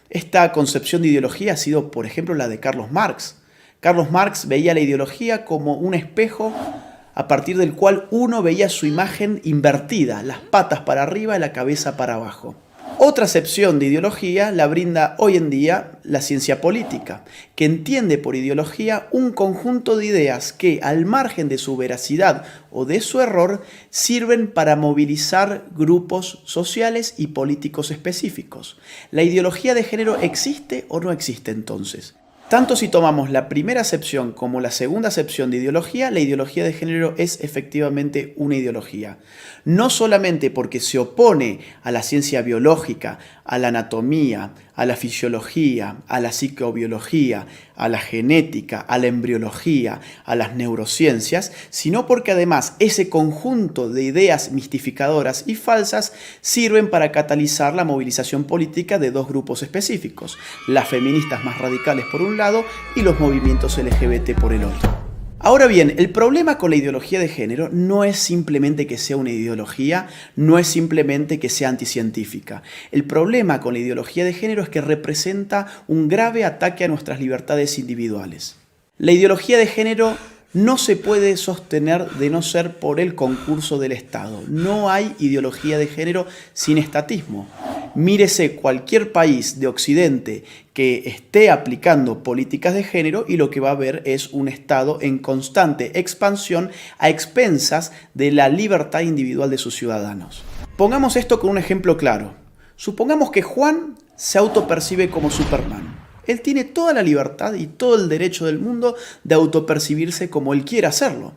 Esta concepción de ideología ha sido, por ejemplo, la de Carlos Marx. Carlos Marx veía la ideología como un espejo a partir del cual uno veía su imagen invertida, las patas para arriba y la cabeza para abajo. Otra acepción de ideología la brinda hoy en día la ciencia política, que entiende por ideología un conjunto de ideas que, al margen de su veracidad o de su error, sirven para movilizar grupos sociales y políticos específicos. ¿La ideología de género existe o no existe entonces? Tanto si tomamos la primera acepción como la segunda acepción de ideología, la ideología de género es efectivamente una ideología. No solamente porque se opone a la ciencia biológica, a la anatomía, a la fisiología, a la psicobiología, a la genética, a la embriología, a las neurociencias, sino porque además ese conjunto de ideas mistificadoras y falsas sirven para catalizar la movilización política de dos grupos específicos, las feministas más radicales por un lado y los movimientos LGBT por el otro. Ahora bien, el problema con la ideología de género no es simplemente que sea una ideología, no es simplemente que sea anticientífica. El problema con la ideología de género es que representa un grave ataque a nuestras libertades individuales. La ideología de género no se puede sostener de no ser por el concurso del Estado. No hay ideología de género sin estatismo. Mírese cualquier país de Occidente que esté aplicando políticas de género y lo que va a ver es un Estado en constante expansión a expensas de la libertad individual de sus ciudadanos. Pongamos esto con un ejemplo claro. Supongamos que Juan se autopercibe como Superman. Él tiene toda la libertad y todo el derecho del mundo de autopercibirse como él quiera hacerlo.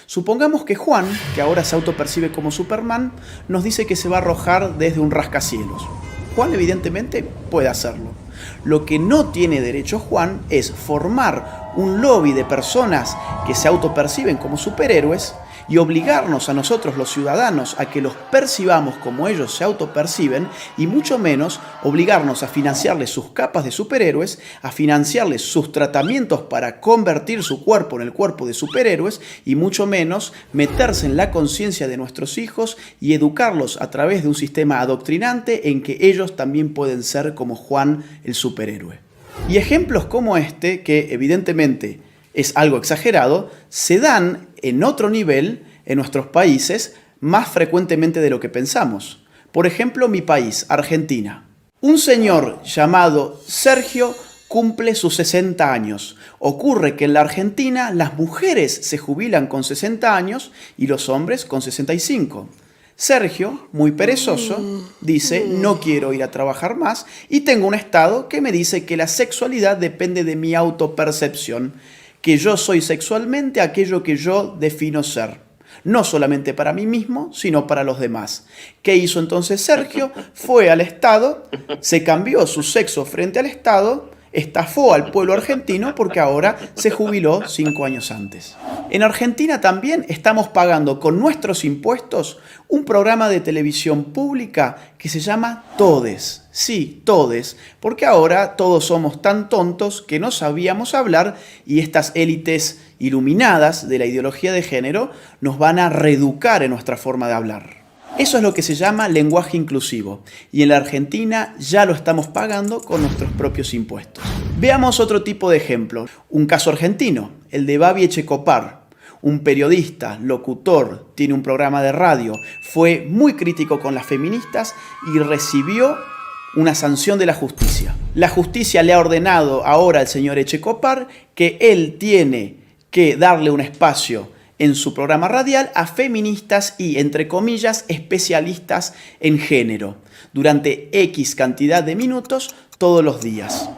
Supongamos que Juan, que ahora se autopercibe como Superman, nos dice que se va a arrojar desde un rascacielos. Juan evidentemente puede hacerlo. Lo que no tiene derecho Juan es formar un lobby de personas que se autoperciben como superhéroes y obligarnos a nosotros los ciudadanos a que los percibamos como ellos se autoperciben y mucho menos obligarnos a financiarles sus capas de superhéroes, a financiarles sus tratamientos para convertir su cuerpo en el cuerpo de superhéroes y mucho menos meterse en la conciencia de nuestros hijos y educarlos a través de un sistema adoctrinante en que ellos también pueden ser como Juan el superhéroe. Y ejemplos como este, que evidentemente es algo exagerado, se dan en otro nivel en nuestros países más frecuentemente de lo que pensamos. Por ejemplo, mi país, Argentina. Un señor llamado Sergio cumple sus 60 años. Ocurre que en la Argentina las mujeres se jubilan con 60 años y los hombres con 65. Sergio, muy perezoso, dice: no quiero ir a trabajar más y tengo un estado que me dice que la sexualidad depende de mi autopercepción, que yo soy sexualmente aquello que yo defino ser, no solamente para mí mismo, sino para los demás. ¿Qué hizo entonces Sergio? Fue al Estado, se cambió su sexo frente al Estado, estafó al pueblo argentino porque ahora se jubiló 5 años antes. En Argentina también estamos pagando con nuestros impuestos un programa de televisión pública que se llama Todes. Sí, Todes, porque ahora todos somos tan tontos que no sabíamos hablar y estas élites iluminadas de la ideología de género nos van a reeducar en nuestra forma de hablar. Eso es lo que se llama lenguaje inclusivo y en la Argentina ya lo estamos pagando con nuestros propios impuestos. Veamos otro tipo de ejemplo, un caso argentino, el de Babi Echecopar. Un periodista, locutor, tiene un programa de radio, fue muy crítico con las feministas y recibió una sanción de la justicia. La justicia le ha ordenado ahora al señor Echecopar que él tiene que darle un espacio en su programa radial a feministas y, entre comillas, especialistas en género, durante X cantidad de minutos todos los días.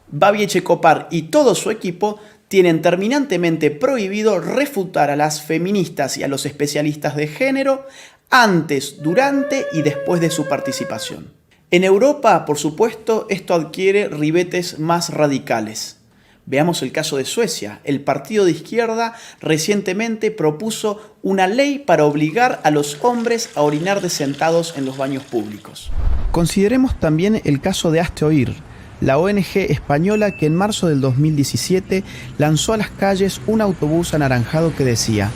Babi Echecopar y todo su equipo tienen terminantemente prohibido refutar a las feministas y a los especialistas de género antes, durante y después de su participación. En Europa, por supuesto, esto adquiere ribetes más radicales. Veamos el caso de Suecia. El partido de izquierda recientemente propuso una ley para obligar a los hombres a orinar sentados en los baños públicos. Consideremos también el caso de Hazte Oír, la ONG española que en marzo del 2017 lanzó a las calles un autobús anaranjado que decía: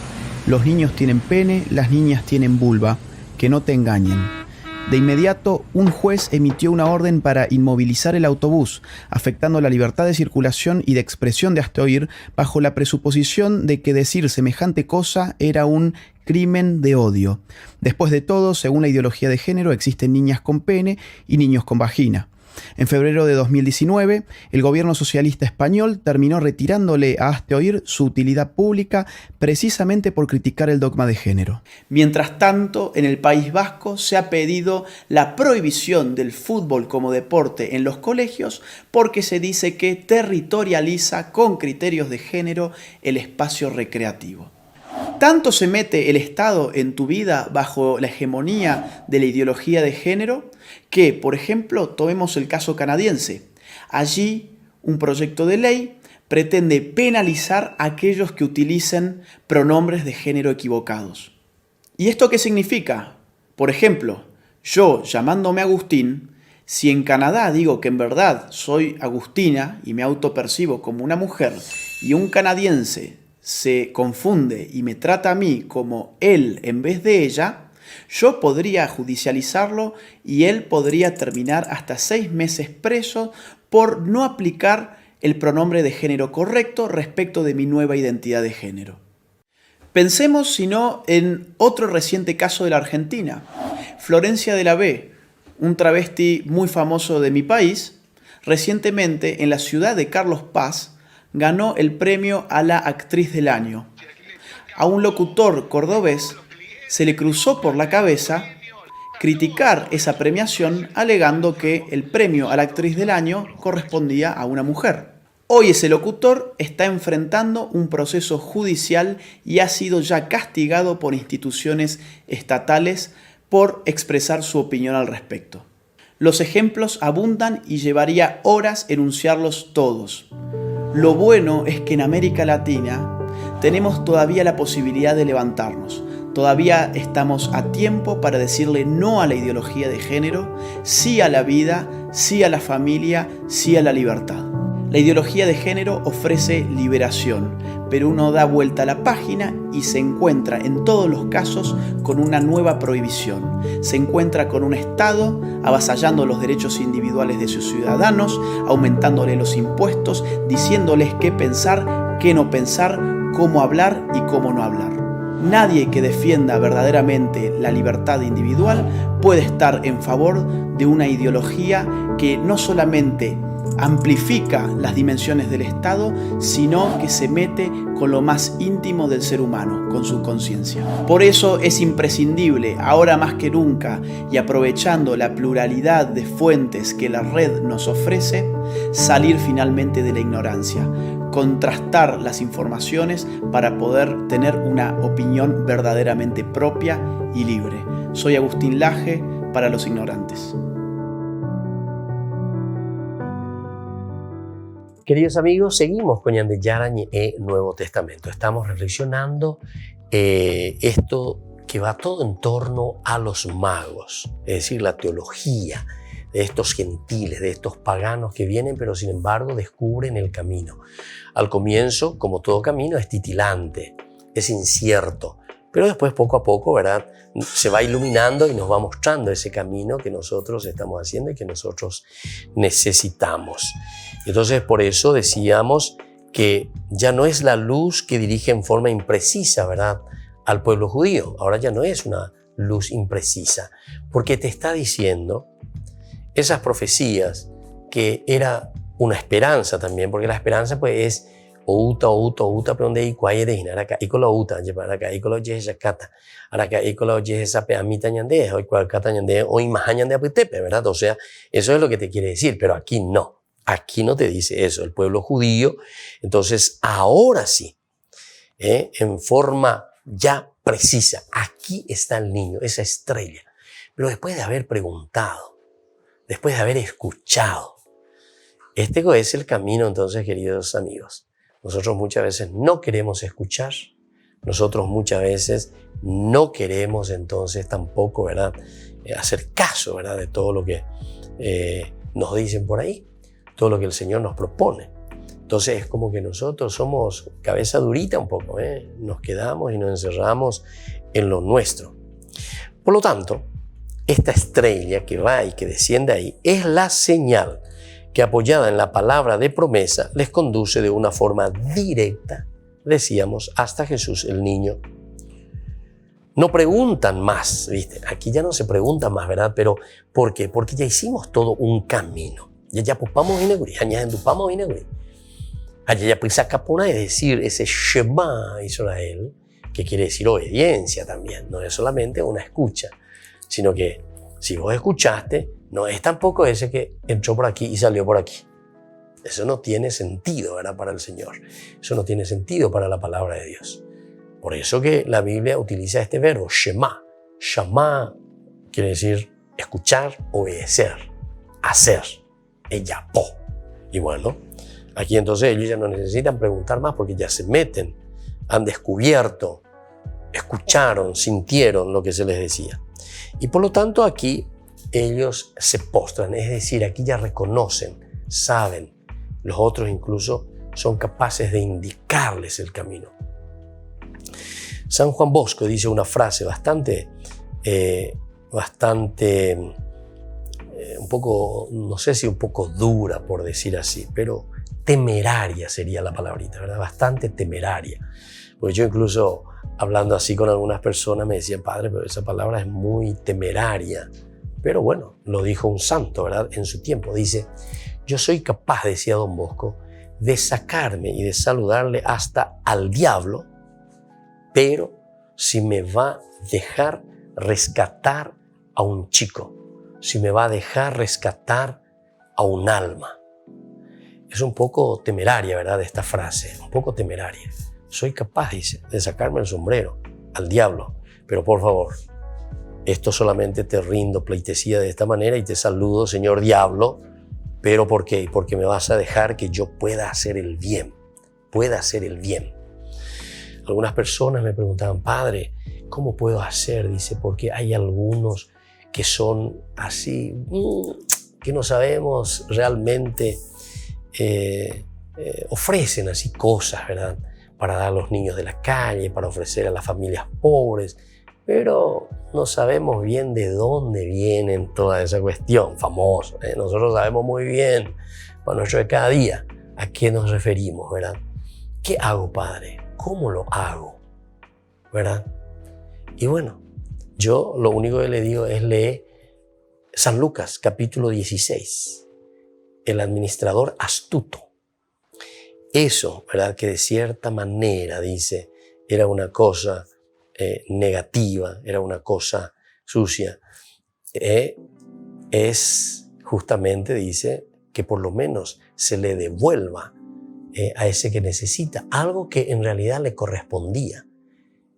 los niños tienen pene, las niñas tienen vulva, que no te engañen. De inmediato, un juez emitió una orden para inmovilizar el autobús, afectando la libertad de circulación y de expresión de Hazte Oír, bajo la presuposición de que decir semejante cosa era un crimen de odio. Después de todo, según la ideología de género, existen niñas con pene y niños con vagina. En febrero de 2019, el gobierno socialista español terminó retirándole a Hazte Oír su utilidad pública precisamente por criticar el dogma de género. Mientras tanto, en el País Vasco se ha pedido la prohibición del fútbol como deporte en los colegios porque se dice que territorializa con criterios de género el espacio recreativo. ¿Tanto se mete el Estado en tu vida bajo la hegemonía de la ideología de género que, por ejemplo, tomemos el caso canadiense? Allí, un proyecto de ley pretende penalizar a aquellos que utilicen pronombres de género equivocados. ¿Y esto qué significa? Por ejemplo, yo, llamándome Agustín, si en Canadá digo que en verdad soy Agustina y me autopercibo como una mujer, y un canadiense se confunde y me trata a mí como él en vez de ella, yo podría judicializarlo y él podría terminar hasta 6 meses preso por no aplicar el pronombre de género correcto respecto de mi nueva identidad de género. Pensemos, si no, en otro reciente caso de la Argentina. Florencia de la B, un travesti muy famoso de mi país, recientemente en la ciudad de Carlos Paz ganó el premio a la actriz del año. A un locutor cordobés se le cruzó por la cabeza criticar esa premiación alegando que el premio a la actriz del año correspondía a una mujer. Hoy ese locutor está enfrentando un proceso judicial y ha sido ya castigado por instituciones estatales por expresar su opinión al respecto. Los ejemplos abundan y llevaría horas enunciarlos todos. Lo bueno es que en América Latina tenemos todavía la posibilidad de levantarnos. Todavía estamos a tiempo para decirle no a la ideología de género, sí a la vida, sí a la familia, sí a la libertad. La ideología de género ofrece liberación, pero uno da vuelta a la página y se encuentra en todos los casos con una nueva prohibición. Se encuentra con un Estado avasallando los derechos individuales de sus ciudadanos, aumentándole los impuestos, diciéndoles qué pensar, qué no pensar, cómo hablar y cómo no hablar. Nadie que defienda verdaderamente la libertad individual puede estar en favor de una ideología que no solamente amplifica las dimensiones del Estado, sino que se mete con lo más íntimo del ser humano, con su conciencia. Por eso es imprescindible, ahora más que nunca, y aprovechando la pluralidad de fuentes que la red nos ofrece, salir finalmente de la ignorancia, contrastar las informaciones para poder tener una opinión verdaderamente propia y libre. Soy Agustín Laje para los ignorantes. Queridos amigos, seguimos con Ñande Yarañe Nuevo Testamento. Estamos reflexionando esto que va todo en torno a los magos, es decir, la teología de estos gentiles, de estos paganos que vienen, pero sin embargo descubren el camino. Al comienzo, como todo camino, es titilante, es incierto, pero después poco a poco, ¿verdad?, se va iluminando y nos va mostrando ese camino que nosotros estamos haciendo y que nosotros necesitamos. Entonces, por eso decíamos que ya no es la luz que dirige en forma imprecisa, ¿verdad?, al pueblo judío. Ahora ya no es una luz imprecisa, porque te está diciendo esas profecías que era una esperanza también, porque la esperanza pues es outa, pero donde hay cuaye de hinaraka, y con la outa, llevaraka, y con la oye yakata, araka, y con la oye sape amita ñande, o cual cata ñande, o imaja ñande aputepe, ¿verdad? O sea, eso es lo que te quiere decir, pero aquí no. Aquí no te dice eso, el pueblo judío. Entonces, ahora sí, en forma ya precisa, aquí está el niño, esa estrella. Pero después de haber preguntado, después de haber escuchado, este es el camino, entonces, queridos amigos. Nosotros muchas veces no queremos escuchar, nosotros muchas veces no queremos entonces tampoco, ¿verdad?, hacer caso, ¿verdad?, de todo lo que nos dicen por ahí, todo lo que el Señor nos propone. Entonces es como que nosotros somos cabeza durita un poco, nos quedamos y nos encerramos en lo nuestro. Por lo tanto, esta estrella que va y que desciende ahí es la señal que, apoyada en la palabra de promesa, les conduce de una forma directa, decíamos, hasta Jesús el niño. No preguntan más, ¿viste? Aquí ya no se pregunta más, ¿verdad? Pero ¿por qué? Porque ya hicimos todo un camino. Ya pupamos ineguri, ya endupamos ineguri. Ya pues capuna de decir ese Shema Israel, que quiere decir obediencia también. No es solamente una escucha, sino que si vos escuchaste, no es tampoco ese que entró por aquí y salió por aquí. Eso no tiene sentido, ¿verdad?, para el Señor. Eso no tiene sentido para la palabra de Dios. Por eso que la Biblia utiliza este verbo, Shema. Shema quiere decir escuchar, obedecer, hacer. Ella, po. Y bueno, aquí entonces ellos ya no necesitan preguntar más porque ya se meten, han descubierto, escucharon, sintieron lo que se les decía. Y por lo tanto aquí ellos se postran, es decir, aquí ya reconocen, saben. Los otros incluso son capaces de indicarles el camino. San Juan Bosco dice una frase bastante, un poco, no sé si un poco dura por decir así, pero temeraria sería la palabrita, ¿verdad? Bastante temeraria. Porque yo incluso hablando así con algunas personas me decían, padre, pero esa palabra es muy temeraria. Pero bueno, lo dijo un santo, ¿verdad? En su tiempo. Dice, yo soy capaz, decía Don Bosco, de sacarme y de saludarle hasta al diablo, pero si me va a dejar rescatar a un chico, si me va a dejar rescatar a un alma. Es un poco temeraria, ¿verdad? Esta frase, un poco temeraria. Soy capaz, dice, de sacarme el sombrero al diablo, pero por favor, esto solamente te rindo pleitesía de esta manera y te saludo, señor diablo, pero ¿por qué? Porque me vas a dejar que yo pueda hacer el bien, pueda hacer el bien. Algunas personas me preguntaban, padre, ¿cómo puedo hacer? Dice, porque hay algunos que son así, que no sabemos realmente, ofrecen así cosas, ¿verdad? Para dar a los niños de la calle, para ofrecer a las familias pobres, pero no sabemos bien de dónde vienen toda esa cuestión, famoso. Nosotros sabemos muy bien, para nuestro de cada día, a qué nos referimos, ¿verdad? ¿Qué hago, padre? ¿Cómo lo hago? ¿Verdad? Y bueno, yo lo único que le digo es leer San Lucas, capítulo 16, el administrador astuto. Eso, ¿verdad? Que de cierta manera, dice, era una cosa negativa, era una cosa sucia, es justamente, dice, que por lo menos se le devuelva a ese que necesita algo que en realidad le correspondía.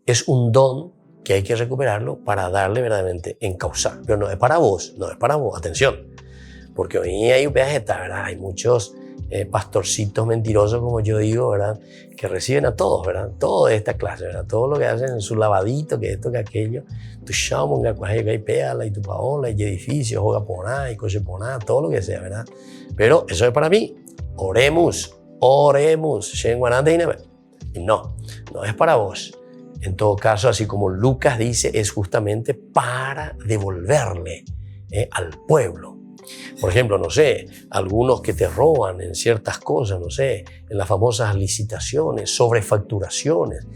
Es un don que hay que recuperarlo para darle verdaderamente encauzar. Pero no es para vos, atención. Porque hoy hay un pedaje, ¿verdad? Hay muchos pastorcitos mentirosos, como yo digo, ¿verdad? Que reciben a todos, ¿verdad? Todo de esta clase, ¿verdad? Todo lo que hacen en su lavadito, que esto, que aquello. Tu chamonga, cuaje, y péala, y tu paola, y edificio, joga poná, y coche poná, todo lo que sea, ¿verdad? Pero eso es para mí. Oremos. Y no es para vos. En todo caso, así como Lucas dice, es justamente para devolverle al pueblo. Por ejemplo, no sé, algunos que te roban en ciertas cosas, no sé, en las famosas licitaciones, sobrefacturaciones.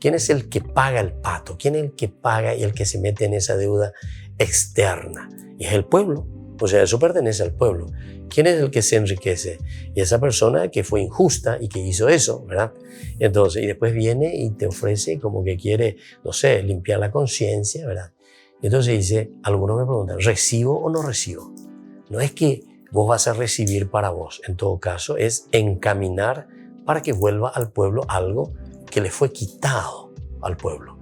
¿Quién es el que paga el pato? ¿Quién es el que paga y el que se mete en esa deuda externa? Y es el pueblo. O sea, eso pertenece al pueblo. ¿Quién es el que se enriquece? Y esa persona que fue injusta y que hizo eso, ¿verdad? Entonces, y después viene y te ofrece como que quiere, no sé, limpiar la conciencia, ¿verdad? Entonces dice, algunos me preguntan, ¿recibo o no recibo? No es que vos vas a recibir para vos. En todo caso, es encaminar para que vuelva al pueblo algo que le fue quitado al pueblo.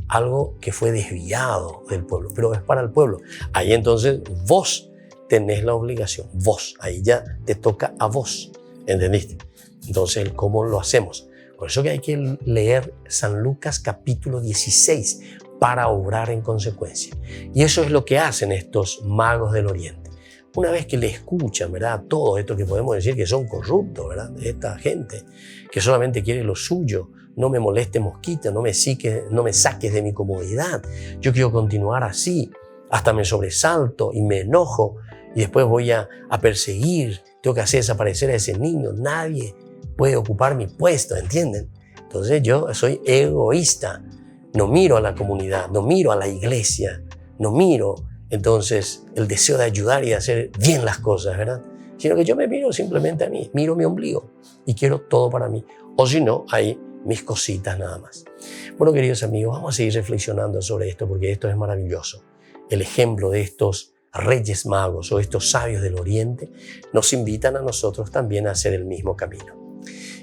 Algo que fue desviado del pueblo, pero es para el pueblo. Ahí entonces vos tenés la obligación, vos, ahí ya te toca a vos, ¿entendiste? Entonces, ¿cómo lo hacemos? Por eso que hay que leer San Lucas capítulo 16 para obrar en consecuencia. Y eso es lo que hacen estos magos del Oriente. Una vez que le escuchan, ¿verdad? Todo esto que podemos decir que son corruptos, ¿verdad? Esta gente que solamente quiere lo suyo. No me moleste mosquita, no me saques de mi comodidad. Yo quiero continuar así. Hasta me sobresalto y me enojo y después voy a perseguir. Tengo que hacer desaparecer a ese niño. Nadie puede ocupar mi puesto, ¿entienden? Entonces yo soy egoísta. No miro a la comunidad, no miro a la iglesia, no miro entonces el deseo de ayudar y de hacer bien las cosas, ¿verdad? Sino que yo me miro simplemente a mí, miro mi ombligo y quiero todo para mí. O si no, hay mis cositas nada más. Bueno, queridos amigos, vamos a seguir reflexionando sobre esto porque esto es maravilloso. El ejemplo de estos reyes magos o estos sabios del Oriente nos invitan a nosotros también a hacer el mismo camino.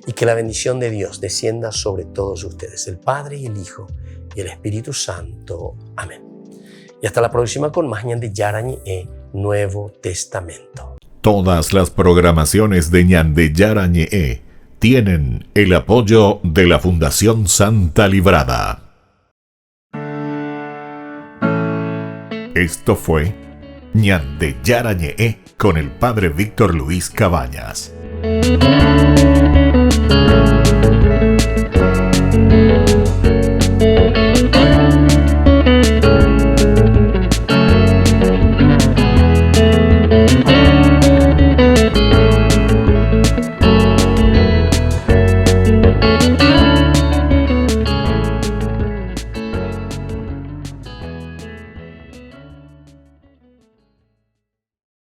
Y que la bendición de Dios descienda sobre todos ustedes, el Padre y el Hijo y el Espíritu Santo. Amén. Y hasta la próxima con más Ñande Yarañe Nuevo Testamento. Todas las programaciones de Ñande Yarañe tienen el apoyo de la Fundación Santa Librada. Esto fue Ñande Yarañe con el Padre Víctor Luis Cabañas.